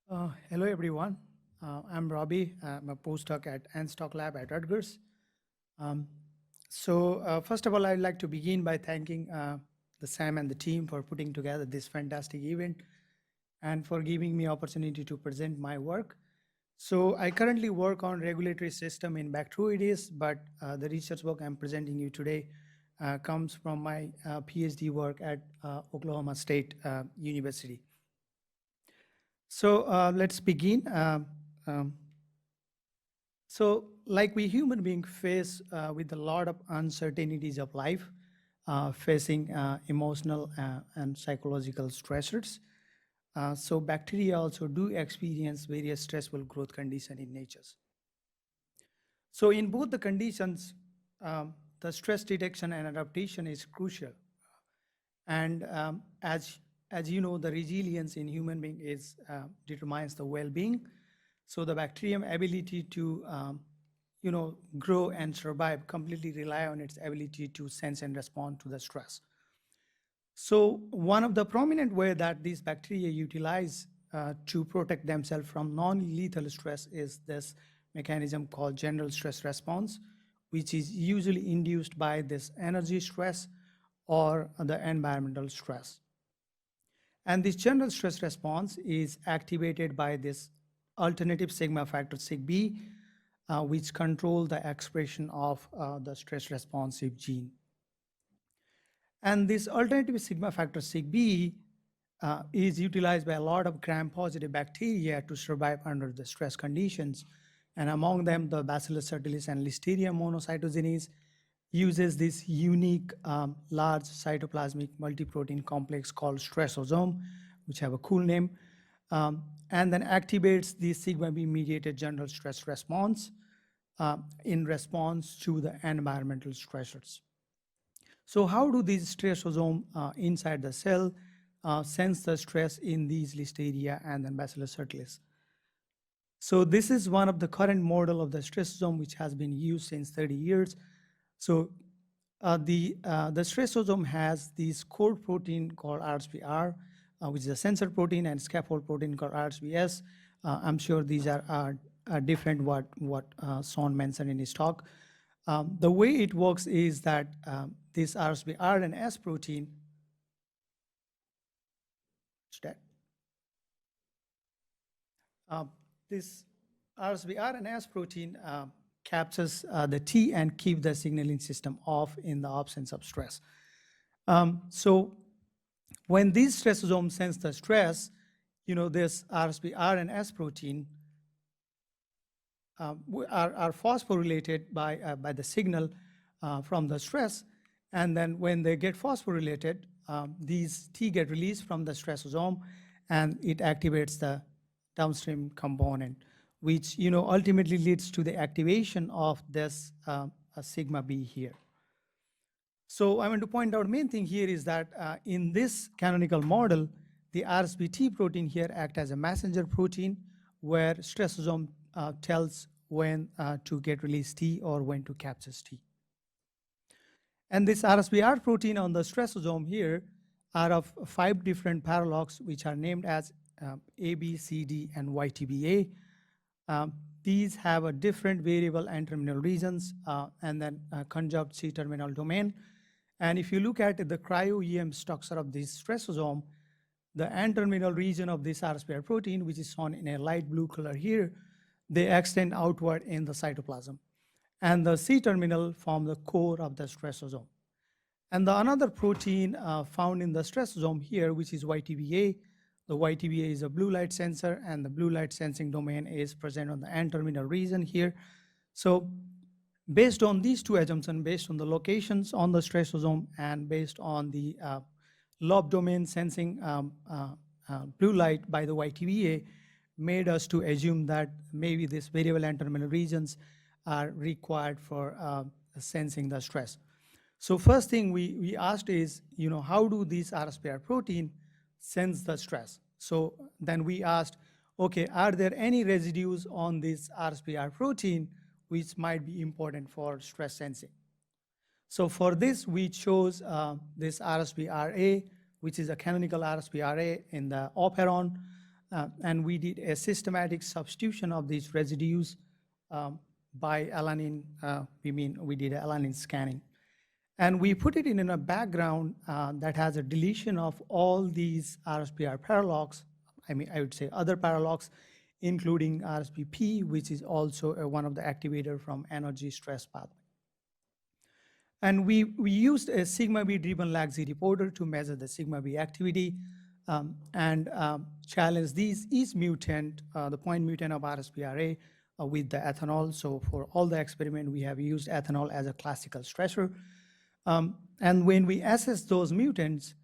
Hello, everyone. I'm Robbie. I'm a postdoc at Stock Lab at Rutgers. Um, First of all, I'd like to begin by thanking the Sam and the team for putting together this fantastic event and for giving me opportunity to present my work. So I currently work on regulatory system in bacteroides, but the research work I'm presenting you today comes from my PhD work at Oklahoma State University. So let's begin. Um, like we human beings face with a lot of uncertainties of life, facing emotional and psychological stressors. So bacteria also do experience various stressful growth conditions in nature. So in both the conditions, the stress detection and adaptation is crucial. And as you know, the resilience in human being is determines the well-being. So the bacterium ability to grow and survive completely rely on its ability to sense and respond to the stress. So one of the prominent way that these bacteria utilize to protect themselves from non-lethal stress is this mechanism called general stress response, which is usually induced by this energy stress or the environmental stress. And this general stress response is activated by this alternative sigma factor SIGB, which control the expression of the stress responsive gene. And this alternative sigma factor SIGB is utilized by a lot of gram-positive bacteria to survive under the stress conditions. And among them, the Bacillus subtilis and Listeria monocytogenes uses this unique large cytoplasmic multiprotein complex called stressosome, which have a cool name, and then activates the sigma B mediated general stress response in response to the environmental stressors. So how do these stressosome inside the cell sense the stress in these Listeria and then Bacillus subtilis? So this is one of the current model of the stressosome, which has been used since 30 years. So the stressosome has this core protein called RsbR, which is a sensor protein, and scaffold protein called RsbS. I'm sure these are different what Sean mentioned in his talk. The way it works is that this RsbR and S protein, this RsbR and S protein captures the T and keep the signaling system off in the absence of stress. So when these stressosomes sense the stress, this RsbR and S protein are phosphorylated by the signal from the stress. And then when they get phosphorylated, these T get released from the stressosome, and it activates the downstream component, which ultimately leads to the activation of this sigma B here. So I want to point out main thing here is that in this canonical model, the RsBT protein here act as a messenger protein where stressosome tells when to get released T or when to capture T. And this RsbR protein on the stressosome here are of 5 different paralogs, which are named as A, B, C, D, and YTBA. These have a different variable N-terminal regions and then conjugate C-terminal domain. And if you look at the cryo-EM structure of this stressosome, the N-terminal region of this RsbR protein, which is shown in a light blue color here, they extend outward in the cytoplasm. And the C-terminal form the core of the stressosome. And the another protein found in the stressosome here, which is YTBA. The YTBA is a blue light sensor, and the blue light sensing domain is present on the N-terminal region here. So based on these two assumptions, based on the locations on the stressosome and based on the lobe domain sensing blue light by the YTBA, made us to assume that maybe these variable N-terminal regions are required for sensing the stress. So first thing we asked is, how do these RsbR protein sense the stress? So then we asked, okay, are there any residues on this RsbR protein which might be important for stress sensing? So for this, we chose this RsbRA, which is a canonical RsbRA in the operon. and we did a systematic substitution of these residues by alanine. We did alanine scanning. And we put it in a background that has a deletion of all these RSPR paralogs. I would say other paralogs, including RsbP, which is also one of the activator from energy stress pathway. And we used a sigma B driven lag Z reporter to measure the sigma B activity and challenge these is mutant, the point mutant of RSPRA with the ethanol. So for all the experiment, we have used ethanol as a classical stressor. And when we assess those mutants,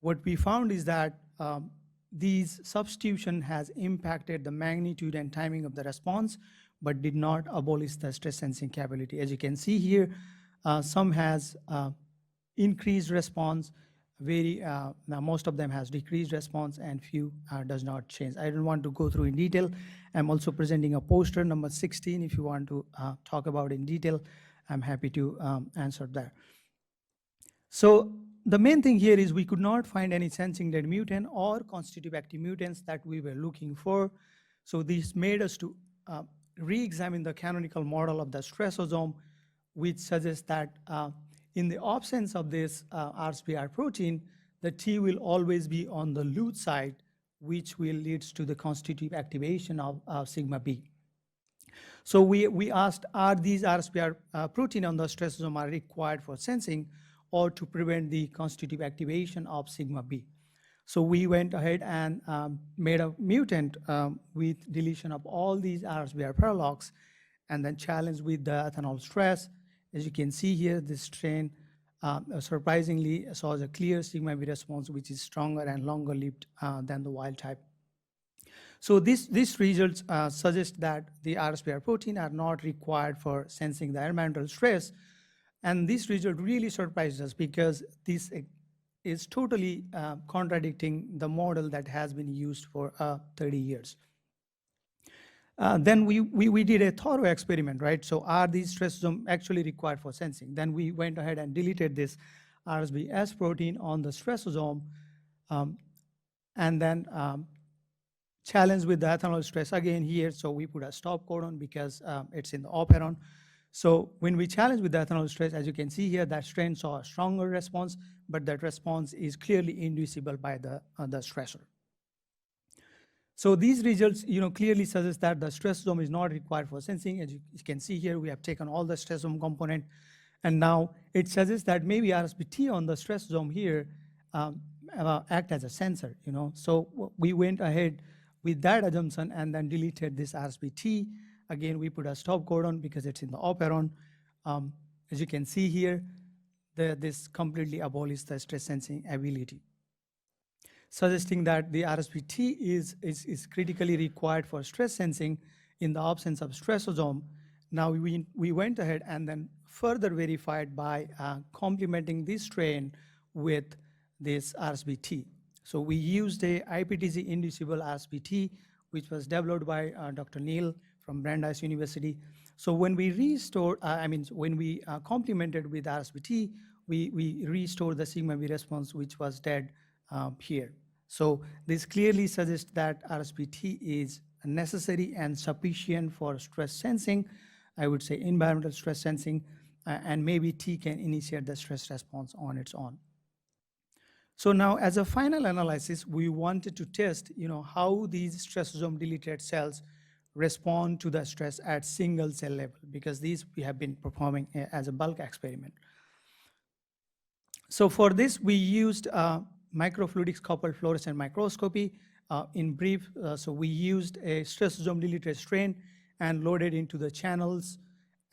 what we found is that these substitution has impacted the magnitude and timing of the response, but did not abolish the stress sensing capability. As you can see here, some has increased response, now most of them has decreased response, and few does not change. I don't want to go through in detail. I'm also presenting a poster number 16. If you want to talk about in detail, I'm happy to answer that. So the main thing here is we could not find any sensing-led mutant or constitutive active mutants that we were looking for. So this made us to re-examine the canonical model of the stressosome, which suggests that in the absence of this RSPR protein, the T will always be on the loose side, which will lead to the constitutive activation of sigma B. So we asked, are these RSPR protein on the stressosome are required for sensing or to prevent the constitutive activation of sigma B? So we went ahead and made a mutant with deletion of all these RSPR paralogs and then challenged with the ethanol stress. As you can see here, this strain surprisingly saw a clear sigma B response, which is stronger and longer lived than the wild type. So these results suggest that the RSPR protein are not required for sensing the environmental stress. And this result really surprised us because this is totally contradicting the model that has been used for 30 years. Then we did a thorough experiment, right? So are these stressosomes actually required for sensing? Then we went ahead and deleted this RsbS protein on the stressosome and then challenged with the ethanol stress again here. So we put a stop codon because it's in the operon. So when we challenge with the ethanol stress, as you can see here, that strain saw a stronger response, but that response is clearly inducible by the stressor. So these results, clearly suggest that the stressosome is not required for sensing. As you can see here, we have taken all the stressosome component, and now it suggests that maybe RsBT on the stressosome here act as a sensor. So we went ahead with that assumption and then deleted this RsBT. Again, we put a stop codon because it's in the operon. As you can see here, this completely abolished the stress sensing ability, suggesting that the RsBT is critically required for stress sensing in the absence of stressosome. Now we went ahead and then further verified by complementing this strain with this RsBT. So we used a IPTC inducible RsBT, which was developed by Dr. Neil from Brandeis University. So when we restored, when we complemented with RsBT, we restored the sigma B response, which was dead here. So this clearly suggests that RsBT is necessary and sufficient for stress sensing, I would say environmental stress sensing, and maybe T can initiate the stress response on its own. So now as a final analysis, we wanted to test how these stressosome deleted cells respond to the stress at single cell level, because these we have been performing as a bulk experiment. So for this, we used microfluidics coupled fluorescent microscopy. In brief, so we used a stressosome deleted strain and loaded into the channels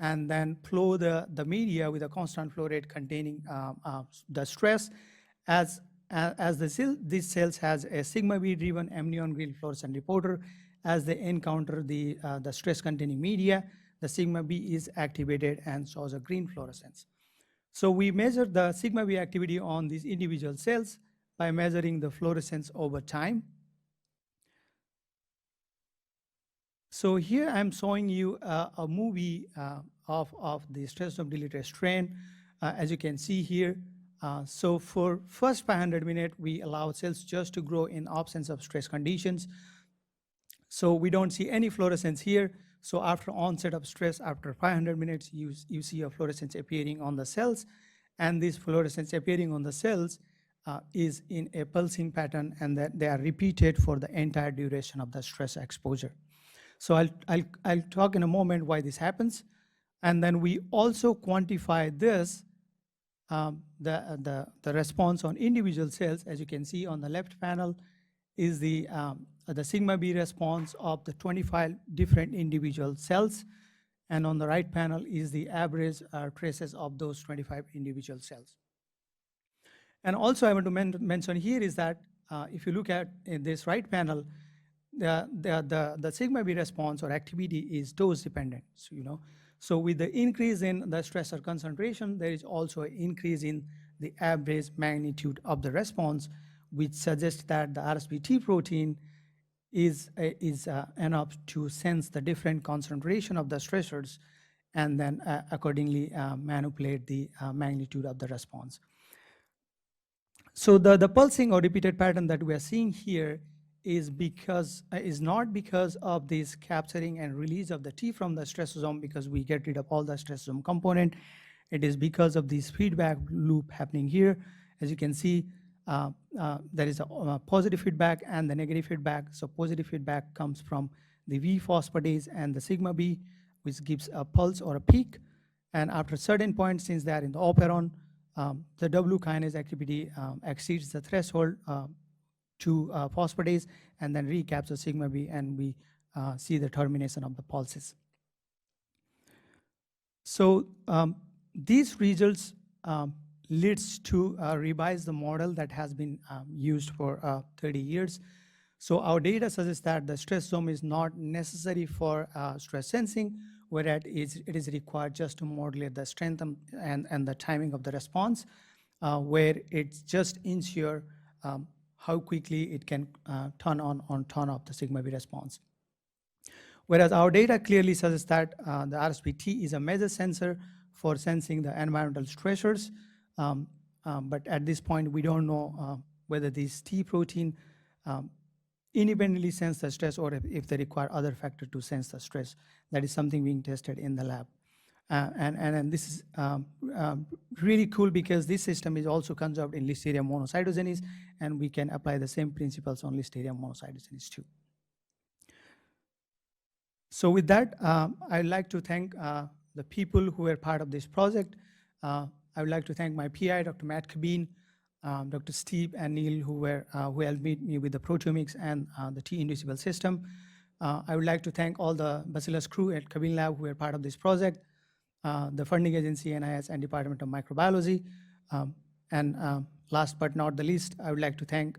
and then flow the media with a constant flow rate containing the stress. As these cells has a sigma B driven amnion green fluorescent reporter, as they encounter the stress containing media, the sigma B is activated and shows a green fluorescence. So we measured the sigma B activity on these individual cells by measuring the fluorescence over time. So here I'm showing you a movie of the stressosome deleted strain. As you can see here, so for first 500 minutes, we allow cells just to grow in absence of stress conditions. So we don't see any fluorescence here. So after onset of stress, after 500 minutes, you see a fluorescence appearing on the cells. And this fluorescence appearing on the cells is in a pulsing pattern, and that they are repeated for the entire duration of the stress exposure. So I'll talk in a moment why this happens. And then we also quantify this, the response on individual cells. As you can see on the left panel is the sigma B response of the 25 different individual cells. And on the right panel is the average traces of those 25 individual cells. And also I want to mention here is that if you look at in this right panel, the sigma B response or activity is dose dependent. So with the increase in the stressor concentration, there is also an increase in the average magnitude of the response, which suggests that the RsBT protein is enough to sense the different concentration of the stressors and then accordingly manipulate the magnitude of the response. So the pulsing or repeated pattern that we are seeing here is not because of this capturing and release of the T from the stressosome, because we get rid of all the stressosome component. It is because of this feedback loop happening here. As you can see, there is a positive feedback and the negative feedback. So positive feedback comes from the V phosphatase and the sigma B, which gives a pulse or a peak. And after a certain point, since they are in the operon, the W kinase activity exceeds the threshold to phosphatase and then recaptures sigma B, and we see the termination of the pulses. So these results leads to revise the model that has been used for 30 years. So our data suggests that the stressosome is not necessary for stress sensing, whereas it is required just to modulate the strength and the timing of the response, where it's just ensure how quickly it can turn on or turn off the sigma B response. Whereas our data clearly suggests that the RsBT is a major sensor for sensing the environmental stressors, but at this point we don't know whether these T protein independently sense the stress or if they require other factor to sense the stress. That is something being tested in the lab. And this is really cool because this system is also conserved in Listeria monocytogenes, and we can apply the same principles on Listeria monocytogenes too. So with that, I'd like to thank the people who were part of this project. I would like to thank my PI, Dr. Matt Cabine, Dr. Steve and Neil, who helped me with the proteomics and the T-inducible system. I would like to thank all the Bacillus crew at Cabine Lab who were part of this project, the funding agency, NIS, and Department of Microbiology. And last but not the least, I would like to thank,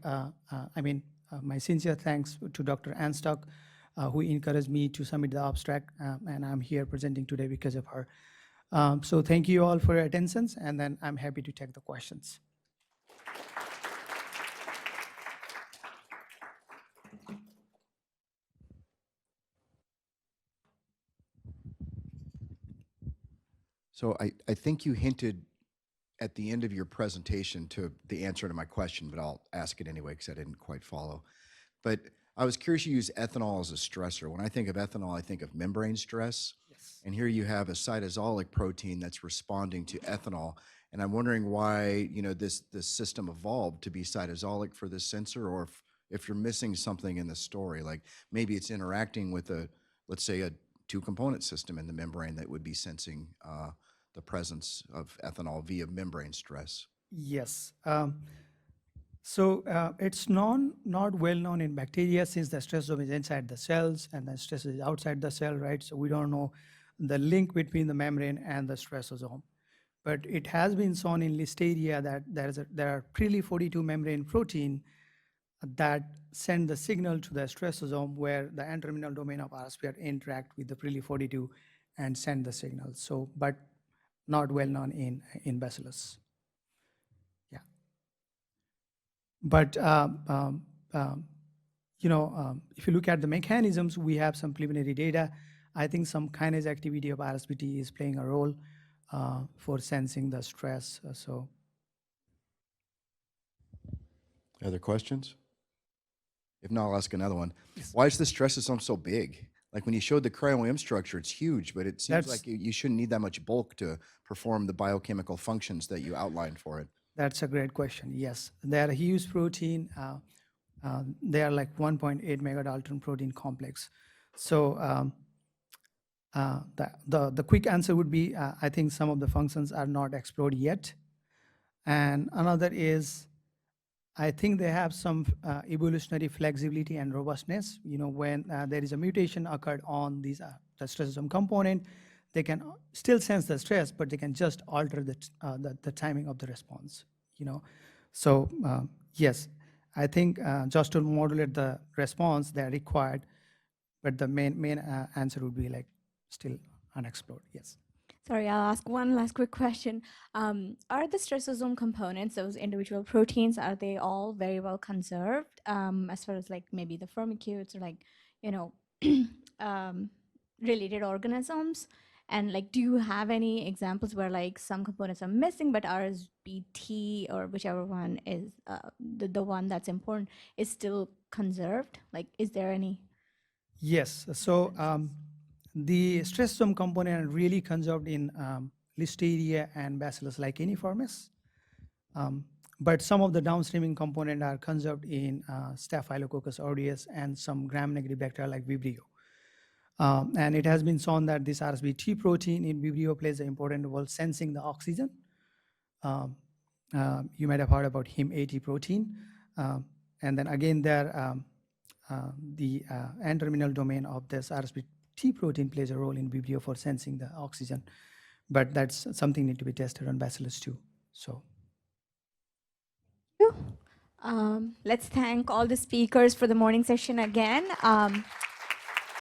my sincere thanks to Dr. Anstock, who encouraged me to submit the abstract, and I'm here presenting today because of her. So thank you all for your attention, and then I'm happy to take the questions. So I think you hinted at the end of your presentation to the answer to my question, but I'll ask it anyway because I didn't quite follow. But I was curious, you use ethanol as a stressor. When I think of ethanol, I think of membrane stress. Yes. And here you have a cytosolic protein that's responding to ethanol. And I'm wondering why this system evolved to be cytosolic for this sensor, or if you're missing something in the story, like maybe it's interacting with let's say a two-component system in the membrane that would be sensing the presence of ethanol via membrane stress. Yes. So it's not well known in bacteria, since the stressosome is inside the cells and the stress is outside the cell, right? So we don't know the link between the membrane and the stressosome. But it has been shown in Listeria that there are Prilly42 membrane protein that send the signal to the stressosome, where the N-terminal domain of RSPR interact with the Prilly42 and send the signal. So, but not well known in Bacillus. Yeah. But if you look at the mechanisms, we have some preliminary data. I think some kinase activity of RsBT is playing a role for sensing the stress. Other questions? If not, I'll ask another one. Yes. Why is the stressosome so big? Like when you showed the cryo-EM structure, it's huge, but it seems That's like you shouldn't need that much bulk to perform the biochemical functions that you outlined for it. that's a great question. Yes, they are a huge protein. They are like 1.8 megadalton protein complex. So the quick answer would be I think some of the functions are not explored yet, and another is I think they have some evolutionary flexibility and robustness. You know, when there is a mutation occurred on these the stressosome component, they can still sense the stress, but they can just alter the timing of the response. You know, so yes, I think just to modulate the response, they are required, but the main answer would be like still unexplored. Yes. Sorry, I'll ask one last quick question. Are the stressosome components, those individual proteins, are they all very well conserved as far as like maybe the firmicutes or like, you know, related organisms? And like, do you have any examples where like some components are missing, but RsbT or whichever one is the one that's important is still conserved? Like, is there any? Yes. So the stressosome component are really conserved in Listeria and Bacillus licheniformis. But some of the downstreaming component are conserved in Staphylococcus aureus and some gram-negative bacteria like Vibrio. And it has been shown that this RsBT protein in Vibrio plays an important role sensing the oxygen. You might have heard about Him80 protein. And then again there, the N-terminal domain of this RsBT protein plays a role in Vibrio for sensing the oxygen. But that's something need to be tested on Bacillus too. So. Let's thank all the speakers for the morning session again.